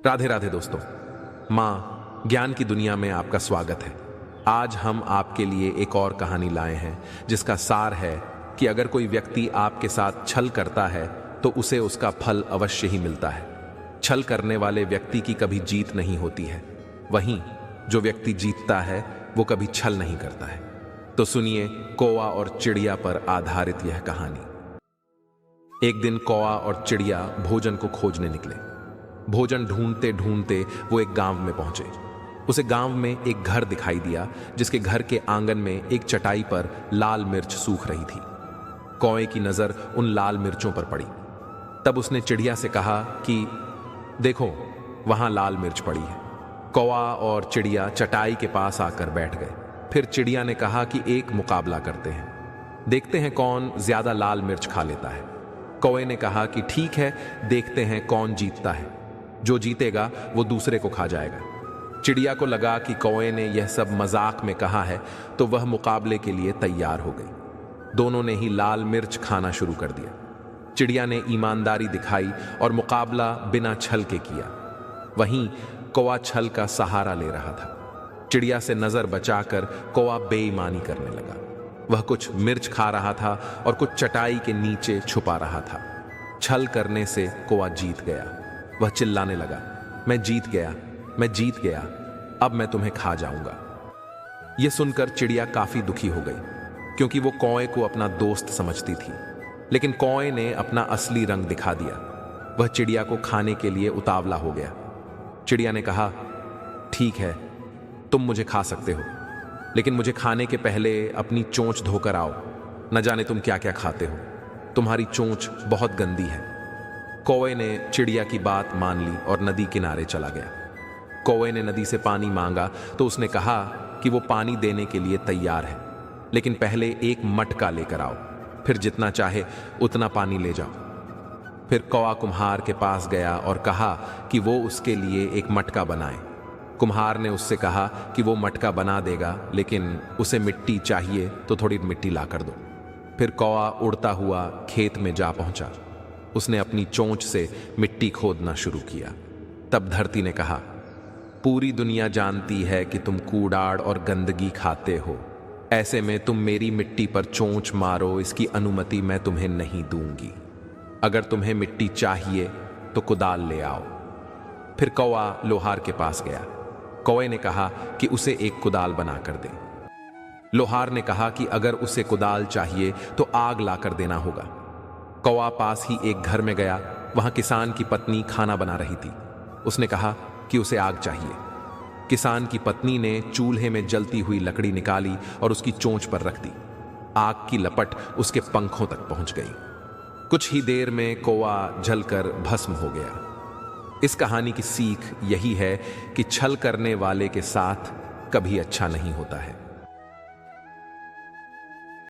राधे राधे दोस्तों। माँ ज्ञान की दुनिया में आपका स्वागत है। आज हम आपके लिए एक और कहानी लाए हैं जिसका सार है कि अगर कोई व्यक्ति आपके साथ छल करता है तो उसे उसका फल अवश्य ही मिलता है। छल करने वाले व्यक्ति की कभी जीत नहीं होती है, वहीं जो व्यक्ति जीतता है वो कभी छल नहीं करता है। तो सुनिए कौवा और चिड़िया पर आधारित यह कहानी। एक दिन कौवा और चिड़िया भोजन को खोजने निकले। भोजन ढूंढते ढूंढते वो एक गांव में पहुंचे। उसे गांव में एक घर दिखाई दिया जिसके घर के आंगन में एक चटाई पर लाल मिर्च सूख रही थी। कौवे की नजर उन लाल मिर्चों पर पड़ी। तब उसने चिड़िया से कहा कि देखो वहां लाल मिर्च पड़ी है। कौवा और चिड़िया चटाई के पास आकर बैठ गए। फिर चिड़िया ने कहा कि एक मुकाबला करते हैं, देखते हैं कौन ज्यादा लाल मिर्च खा लेता है। कौवे ने कहा कि ठीक है, देखते हैं कौन जीतता है। जो जीतेगा वो दूसरे को खा जाएगा। चिड़िया को लगा कि कौवे ने यह सब मजाक में कहा है, तो वह मुकाबले के लिए तैयार हो गई। दोनों ने ही लाल मिर्च खाना शुरू कर दिया। चिड़िया ने ईमानदारी दिखाई और मुकाबला बिना छल के किया। वहीं कौवा छल का सहारा ले रहा था। चिड़िया से नजर बचाकर कौवा बेईमानी करने लगा। वह कुछ मिर्च खा रहा था और कुछ चटाई के नीचे छुपा रहा था। छल करने से कौवा जीत गया। वह चिल्लाने लगा, मैं जीत गया, मैं जीत गया, अब मैं तुम्हें खा जाऊंगा। यह सुनकर चिड़िया काफी दुखी हो गई क्योंकि वो कौवे को अपना दोस्त समझती थी। लेकिन कौवे ने अपना असली रंग दिखा दिया। वह चिड़िया को खाने के लिए उतावला हो गया। चिड़िया ने कहा, ठीक है, तुम मुझे खा सकते हो, लेकिन मुझे खाने के पहले अपनी चोंच धोकर आओ। न जाने तुम क्या क्या खाते हो, तुम्हारी चोंच बहुत गंदी है। कौवे ने चिड़िया की बात मान ली और नदी किनारे चला गया। कौवे ने नदी से पानी मांगा तो उसने कहा कि वो पानी देने के लिए तैयार है, लेकिन पहले एक मटका लेकर आओ, फिर जितना चाहे उतना पानी ले जाओ। फिर कौवा कुम्हार के पास गया और कहा कि वो उसके लिए एक मटका बनाए। कुम्हार ने उससे कहा कि वो मटका बना देगा, लेकिन उसे मिट्टी चाहिए तो थोड़ी मिट्टी ला कर दो। फिर कौवा उड़ता हुआ खेत में जा पहुंचा। उसने अपनी चोंच से मिट्टी खोदना शुरू किया। तब धरती ने कहा, पूरी दुनिया जानती है कि तुम कूड़ाड़ और गंदगी खाते हो, ऐसे में तुम मेरी मिट्टी पर चोंच मारो, इसकी अनुमति मैं तुम्हें नहीं दूंगी। अगर तुम्हें मिट्टी चाहिए तो कुदाल ले आओ। फिर कौवा लोहार के पास गया। कौवे ने कहा कि उसे एक कुदाल बना कर दे। लोहार ने कहा कि अगर उसे कुदाल चाहिए तो आग लाकर देना होगा। कौवा पास ही एक घर में गया। वहां किसान की पत्नी खाना बना रही थी। उसने कहा कि उसे आग चाहिए। किसान की पत्नी ने चूल्हे में जलती हुई लकड़ी निकाली और उसकी चोंच पर रख दी। आग की लपट उसके पंखों तक पहुंच गई। कुछ ही देर में कौवा जलकर भस्म हो गया। इस कहानी की सीख यही है कि छल करने वाले के साथ कभी अच्छा नहीं होता है।